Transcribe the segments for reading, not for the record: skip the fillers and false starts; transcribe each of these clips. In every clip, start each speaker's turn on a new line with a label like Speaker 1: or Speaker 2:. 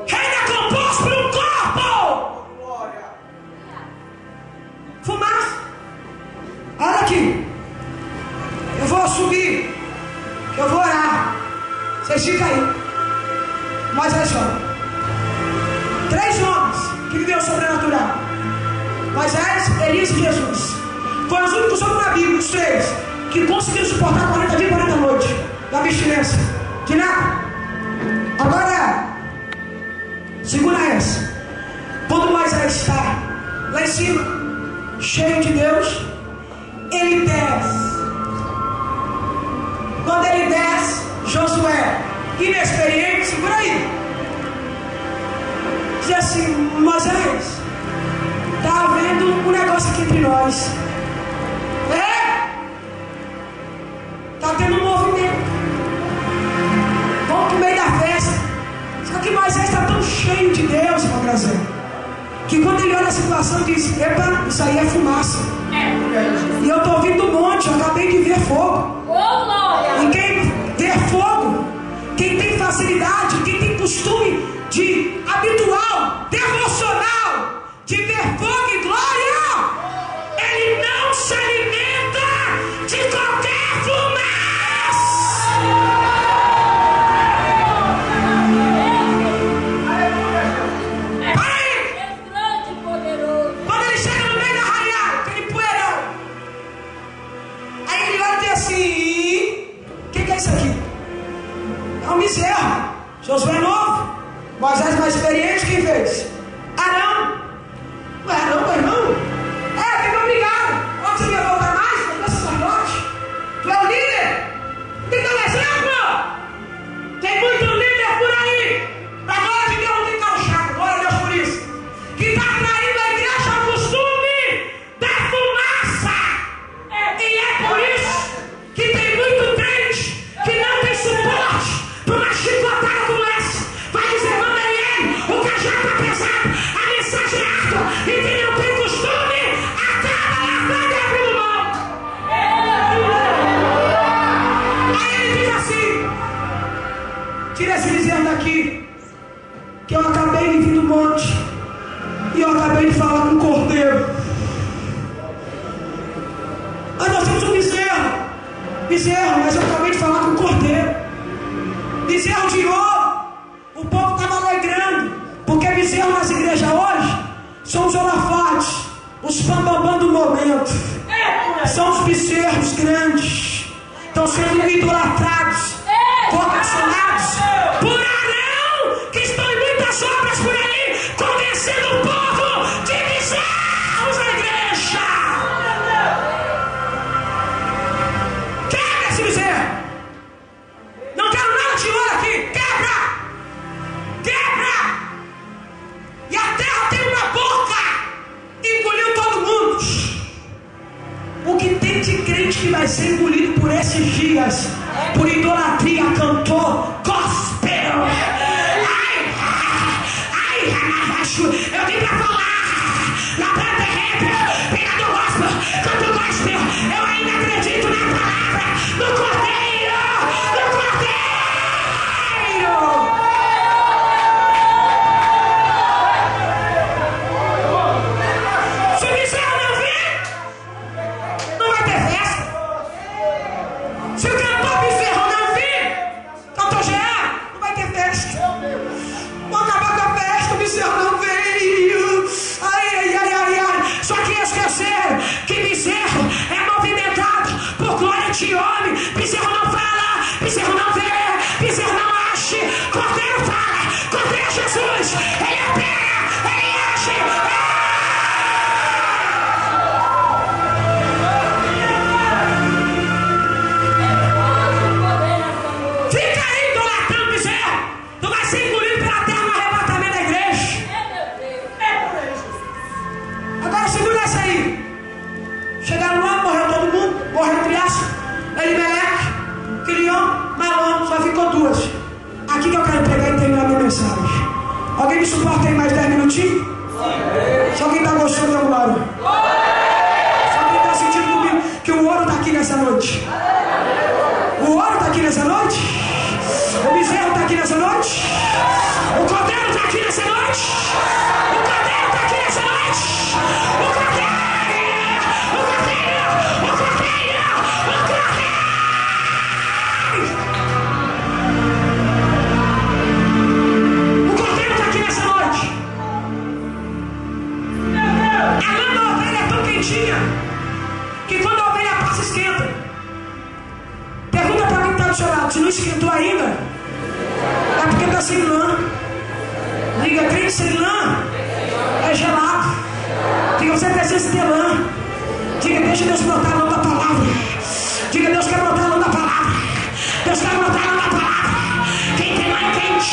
Speaker 1: Reino é composto por um corpo. Fumaça. Olha aqui. Eu vou subir. Eu vou orar. Vocês ficam aí. Moisés chora. 3 homens que viveram sobrenatural: Moisés, Elias e Jesus. Foram os únicos homens na Bíblia, os 3, que conseguiram suportar 40 dias e 40 noites da abstinência de nada. Agora, segura essa. Quando Moisés está lá em cima, cheio de Deus, ele desce. Quando ele desce, Josué, inexperiente, segura aí, diz assim: Moisés, está havendo um negócio aqui entre nós. Está tendo um movimento. Vamos pro meio da festa. Só que Moisés está tão cheio de Deus, irmão Graziano, que quando ele olha a situação, diz: epa, isso aí é fumaça. E eu estou ouvindo um monte, eu acabei de ver fogo. E quem vê fogo, quem tem facilidade, quem tem costume de habitual, devocional, de ver fogo e glória, ele não se alimenta de qualquer fumaça. Quando ele chega no meio da arraial, aquele poeirão, aí ele olha e diz assim: o que é isso aqui? É um bezerro. Josué novo, Moisés mais experiente, quem fez? Arão. Arão, meu irmão? Quem foi obrigado? Onde você quer voltar mais? Tu é sacerdote? Tu é o líder? Tem que dar um exemplo. Tem muito líder por aí. Pra glória de Deus não tem carro chato. Glória a Deus por isso. Que está traindo a igreja ao costume da fumaça. E é por isso que tem muito crente que não tem suporte para uma chicotada como essa. Vai dizer: manda ele, o cajado está pesado, a mensagem é árdua, e quem não tem costume, acaba na frente abrindo mão. Aí ele diz assim: tira esse bezerro daqui, que eu acabei de vir do monte, e eu acabei de falar com o cordeiro. Mas nós temos um bezerro, mas eu acabei de falar com o cordeiro. Bezerro de ouro. O povo estava alegrando, porque bezerro nas igrejas hoje são os holofotes, os bambambam do momento. São os bezerros grandes, estão sendo idolatrados, vocacionados por Arão, que estão em muitas obras por aí, convencendo o povo de bezerros na igreja. Quebra esse bezerro. Não quero nada de ouro aqui. Quebra! E a terra tem uma boca, engoliu todo mundo. O que tem de crente que vai ser engolido por esses dias, por idolatria, cantor, gospel. Eu vim pra falar na planta rap, pregador gospel, cantor gospel. Eu ainda acredito na palavra, no cordeiro, no cordeiro. Se o bezerro não vir, não vai ter festa. Se o cantor bezerro não vir, cantor Jean, não vai ter festa. Vou acabar com a festa, o bezerro não veio. Só que esqueceram que bezerro é movimentado por glória de homem. Bezerro não fala, bezerro não vê, bezerro não age. Cordeiro fala, cordeiro é Jesus. Ele opera, ele age. Fica aí idolatrando bezerro. Tu vai ser engolido pela terra no arrebatamento da igreja. Agora segura essa aí. Chegaram lá, morreu todo mundo. Morreu criança, Elimeleque, Quilion, Malon. Só ficou 2. Aqui que eu quero pegar e terminar a minha mensagem. Alguém me suporta aí mais 10 minutinhos? Só quem está gostando de alguma hora. Só quem está sentindo comigo que o ouro está aqui nessa noite. O ouro está aqui nessa noite. O bezerro está aqui nessa noite. O cordeiro Diga, crente sem lã é gelado. Diga, você precisa ter lã. Diga, deixa Deus brotar a lã da palavra. Diga, Deus quer brotar a lã da palavra. Deus quer brotar a lã da palavra. Quem tem lã é crente.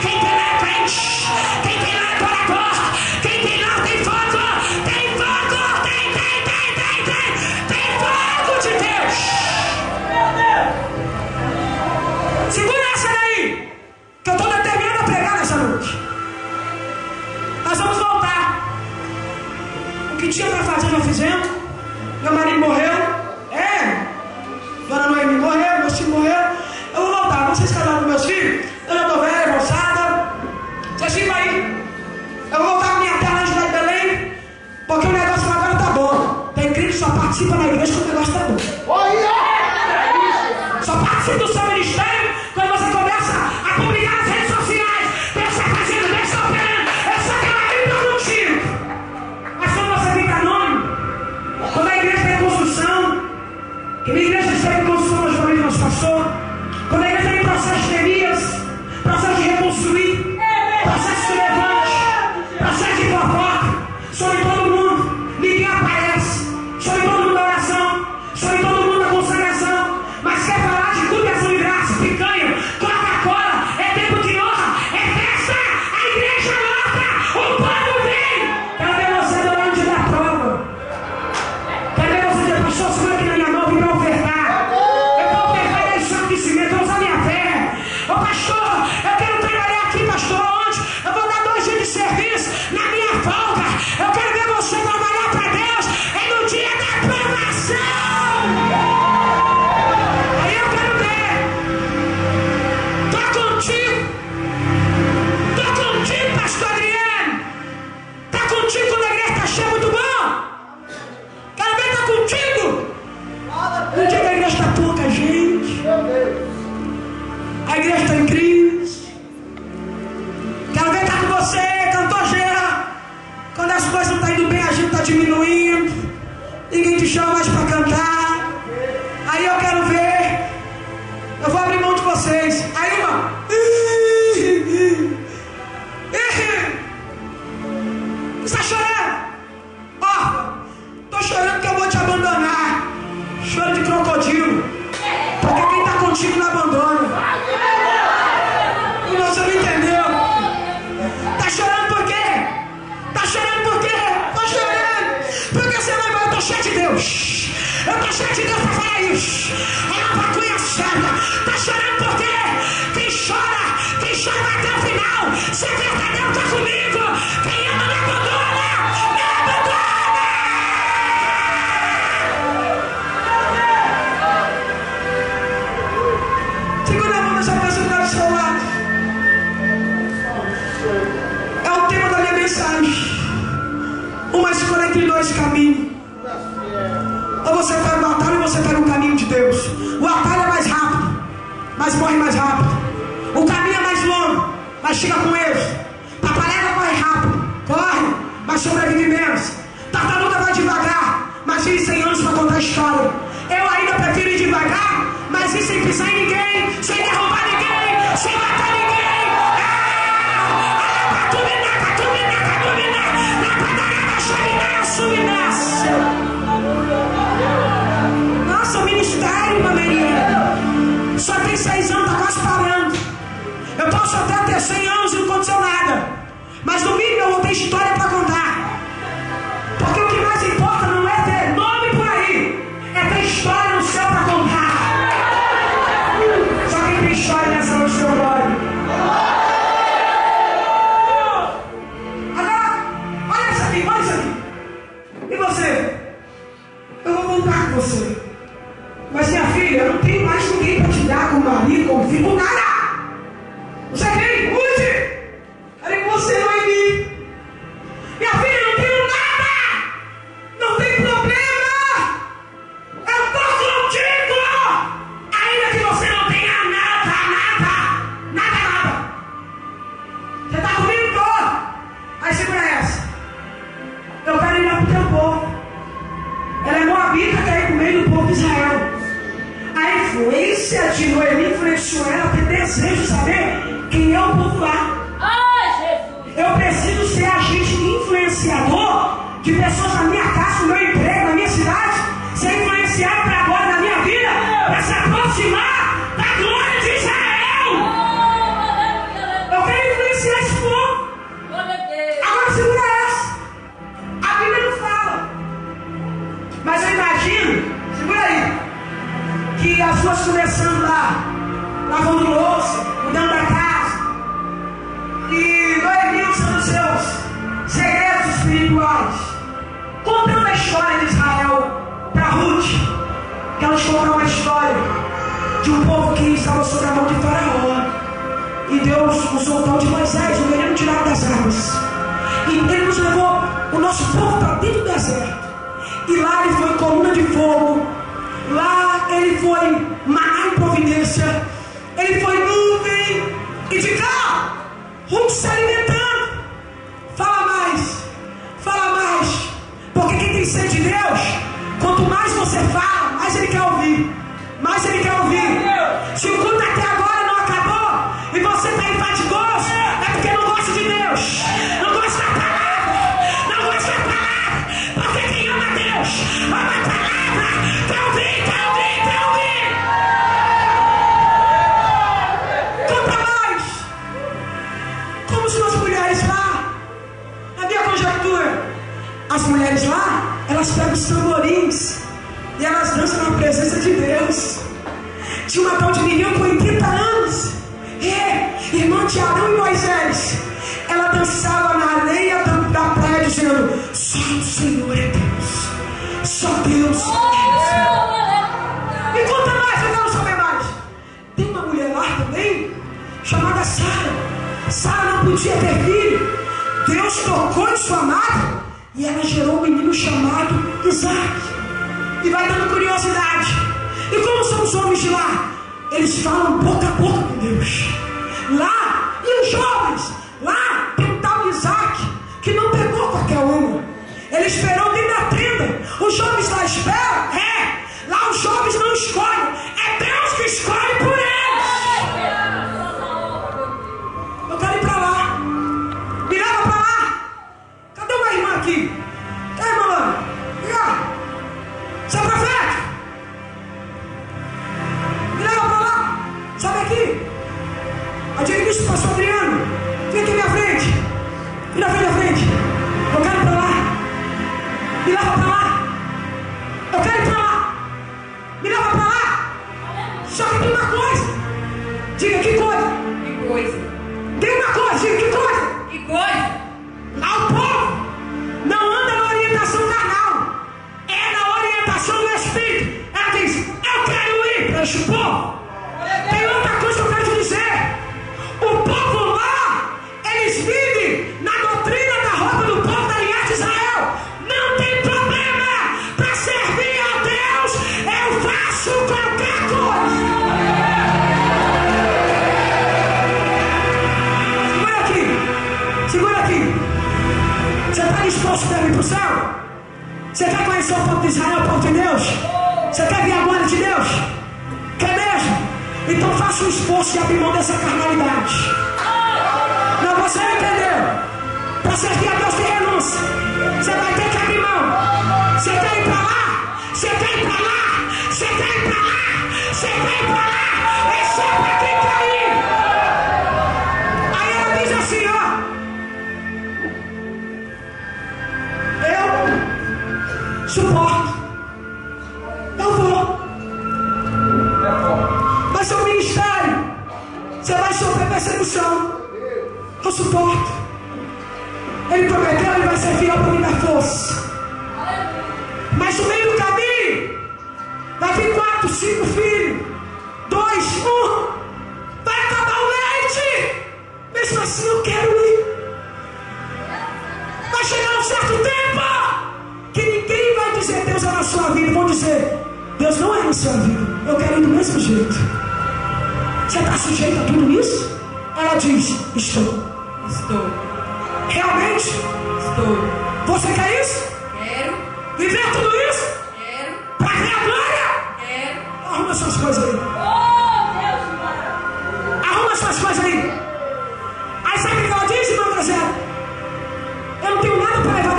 Speaker 1: Quem tem lã é crente. Quem tem lã é adorador. Quem tem lã tem fogo. Tem fogo. Tem fogo de Deus. Segura essa daí, que eu estou determinado a pregar nessa noite. Nós vamos voltar. O que tinha para fazer já fizemos. Meu marido morreu. Dona Noemi morreu, meu filho morreu. Eu vou voltar. Vocês casaram com meus filhos? Eu já estou velha, moçada. Vocês ficam aí. Eu vou voltar com minha terra de Belém, porque o negócio agora tá bom. Tem crente que só participa na igreja quando o negócio tá bom. Só participa do seu ministério quando você começa a publicar nas redes sociais. Deus está fazendo, Deus está operando. Eu só quero abrir para contigo. Mas quando você fica anônimo, quando a igreja está em construção, que minha igreja está em construção, mas também nos passou. Quando a igreja está em processo de Neemias, processo de reconstruir, processo de levante, processo de fofoca, sobre todo mundo, ninguém aparece, sobre todo mundo a oração, sobre todo mundo a consagração, mas quer falar de culto e ação de graça, picanha, Coca-Cola, é tempo de honra, é festa, a igreja lota, o povo vem. Quero ver você adorando de dar prova. Quero ver você dizer, pastor, segura aqui na minha mão, vim para ofertar. Eu vou ofertar esse saco de cimento, eu vou usar minha fé. Ô pastor, eu quero trabalhar aqui, pastor, onde? Eu vou dar 2 dias de serviço na minha folga. Eu quero ver você trabalhar para Deus no dia da provação. Aí eu quero ver. Tô contigo, pastor Adriano. Tá contigo quando a igreja está cheia, muito bom. Quero ver, tá contigo. No dia que a igreja está pouca gente, a igreja está em crise. Quero ver, tá com você, cantogeira. Quando as coisas não estão indo bem, a gente está diminuindo. Ninguém te chama mais para cantar. Aí eu quero ver. Eu vou abrir mão de vocês. Aí, irmão. Você está chorando? Estou chorando porque eu vou te abandonar. Choro de crocodilo. Porque quem está contigo não abandona. E você não entendeu? Tá chorando por quê? Tá chorando por quê? Tô chorando porque você não vai. Eu tô cheio de Deus. Eu tô cheio de Deus para falar isso. É uma patrulha séria. Tá chorando por quê? Quem chora vai até o final. Se é verdadeiro, tá comigo. Quem ama me abandona. Me abandona. Segura a mão dessa pessoa que está do seu lado. É o tema da minha mensagem. Uma escolha entre 2 caminhos. Ou você pega o atalho ou você pega o caminho de Deus. O atalho é mais rápido, mas morre mais rápido. O caminho é mais longo, mas chega com erros. Papalégua corre rápido, corre, mas sobrevive menos. Tartaruga vai devagar, mas vive 100 anos para contar a história. Eu ainda prefiro ir devagar, mas ir sem pisar em ninguém, sem derrubar ninguém, sem matar ninguém. Nossa, o ministério, Maria, só tem 6 anos, tá quase parando. Eu posso até ter 100 anos e não aconteceu nada, mas no mínimo eu vou ter história para contar. Porque o que mais importa não é ter nome por aí, é ter história no céu para contar. Só quem tem história nessa noite, seu glória. Agora, olha isso aqui, olha isso aqui. E você? Eu vou voltar com você. Mas minha filha, eu não tenho mais ninguém para te dar como marido, como filho, nada. Você quem? Use! Era em você, não em mim. influenciador de pessoas na minha casa, no meu emprego, na minha cidade, ser influenciado para agora na minha vida, para se aproximar da glória de Israel. Eu quero influenciar esse povo. Agora segura essa. A Bíblia não fala, mas eu imagino, segura aí, que as duas começando lá, lavando louça, mudando da casa, e Noemi usando seus segredos espirituais, contando a história de Israel para Ruth, que ela conta uma história de um povo que estava sob a mão de Faraó, e Deus nos soltou de Moisés, o menino tirado das águas, e ele nos levou o nosso povo para dentro do deserto, e lá ele foi coluna de fogo, lá ele foi maná em providência, ele foi nuvem, e de cá Ruth se alimentando. Fala mais, porque quem tem sede de Deus, quanto mais você fala, mais ele quer ouvir, Se o culto até agora não acabou e você está infatigoso, é porque não gosta de Deus, não gosta da palavra, porque quem ama Deus ama a palavra. Quer ouvir. Conta mais. Como são as mulheres lá? Na minha conjectura, as mulheres lá, elas pegam os tamborins e elas dançam na presença de Deus. Tinha uma tal de menina com 80 anos, irmã de Arão e Moisés. Ela dançava na areia da praia dizendo: só o Senhor é Deus, só Deus é Deus. Me conta mais, eu quero saber mais. Tem uma mulher lá também, chamada Sara. Sara não podia ter filho. Deus tocou em sua amada e ela gerou um menino chamado Isaac. E vai dando curiosidade. E como são os homens de lá? Eles falam boca a boca com Deus. Lá, e os jovens? Lá tem um tal de Isaac, que não pegou qualquer uma. Ele esperou dentro da tenda. Os jovens lá esperam? Lá os jovens não escolhem. É Deus que escolhe por eles. Eu quero ir para lá. Me leva para lá. Cadê uma irmã aqui? Cadê a irmã lá? Vem cá. Você é profeta? Me leva para lá. Sabe aqui? Eu digo isso para o pastor Adriano. Vem aqui na minha frente. Vem na frente. Eu quero ir para lá. Me leva para lá. Eu quero ir para lá. Me leva para lá. Só que tem uma coisa. Diga que coisa.
Speaker 2: Que coisa.
Speaker 1: Tem uma coisa. Diga que coisa.
Speaker 2: Que coisa.
Speaker 1: Lá o povo não anda na orientação carnal. É na orientação do Espírito. Ela diz: eu quero ir para esse povo. Tem outra coisa que eu quero te dizer. O povo lá, eles vivem na doutrina da roupa do povo da linhagem de Israel. Não tem problema. Para servir a Deus, eu faço qualquer coisa. Segura aqui. Você está disposto a ir para o céu? Você quer conhecer o povo de Israel, o povo de Deus? Você quer ver a glória de Deus? Quer mesmo? Então faça um esforço de abrir mão dessa carnalidade. Não, você não entendeu. Para servir a Deus tem renúncia. Você vai ter que abrir mão. Você quer ir para lá? Você quer ir para lá? Você quer ir para lá? Você quer ir para lá? É só para quem quer ir. Aí ela diz assim, ó: eu suporto. Eu vou. Mas seu ministério, você vai sofrer perseguição. Eu suporto. Ele prometeu, ele vai ser fiel para me dar força. Mas no meio do caminho vai vir 4, 5 filhos, 2, 1. Vai acabar o leite. Mesmo assim eu quero ir. Vai chegar um certo tempo que ninguém vai dizer Deus é na sua vida. Vão dizer: Deus não é na sua vida. Eu quero ir do mesmo jeito. Você está sujeito a tudo isso? Ela diz: estou. Realmente?
Speaker 2: Estou.
Speaker 1: Você quer isso?
Speaker 2: Quero.
Speaker 1: Viver tudo isso?
Speaker 2: Quero.
Speaker 1: Para ver a glória?
Speaker 2: Quero.
Speaker 1: Arruma suas coisas aí. Arruma suas coisas aí. Aí sabe o que ela diz, irmã Grazela? Eu não tenho nada para levar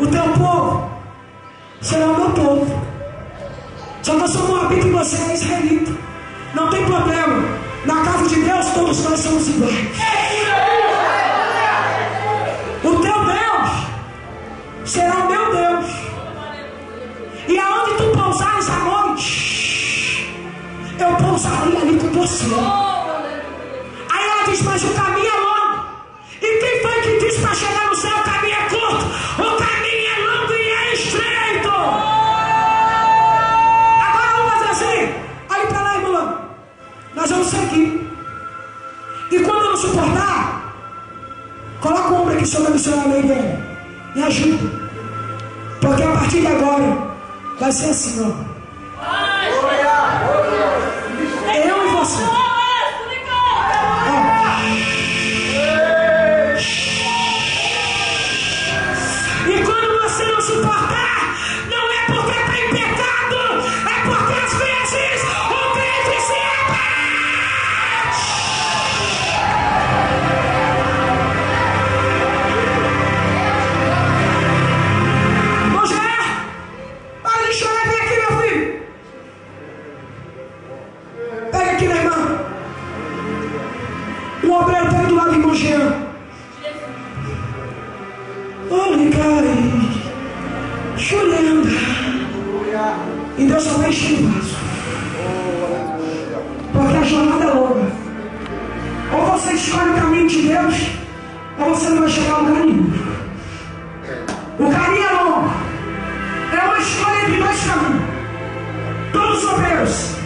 Speaker 1: O teu povo será o meu povo. Só que eu sou moabita e você é israelita. Não tem problema. Na casa de Deus todos nós somos iguais. O teu Deus será o meu Deus. E aonde tu pousares à noite, eu pousarei ali com você. Aí ela diz, mas o caminho é longo. E quem foi que disse para chegar no céu o caminho é curto? O caminho é longo e é estreito. Agora vamos fazer assim. Olha para lá, irmão. Nós vamos seguir. E quando eu não suportar, coloca o ombro aqui sobre a missionária dele. Me ajuda. Porque a partir de agora vai ser assim, ó. Eu e você. E quando você não suportar, não é porque está em pecado, é porque às vezes o crente se abate. Moisés, para de chorar, vem aqui, meu filho. Pega aqui, minha irmã. O obreiro está do lado de Moisés. Chorando. E Deus só vai encher o vaso. Porque a jornada é longa. Ou você escolhe o caminho de Deus, ou você não vai chegar a lugar nenhum. O caminho é longo. É uma escolha entre dois caminhos. Todos os obreiros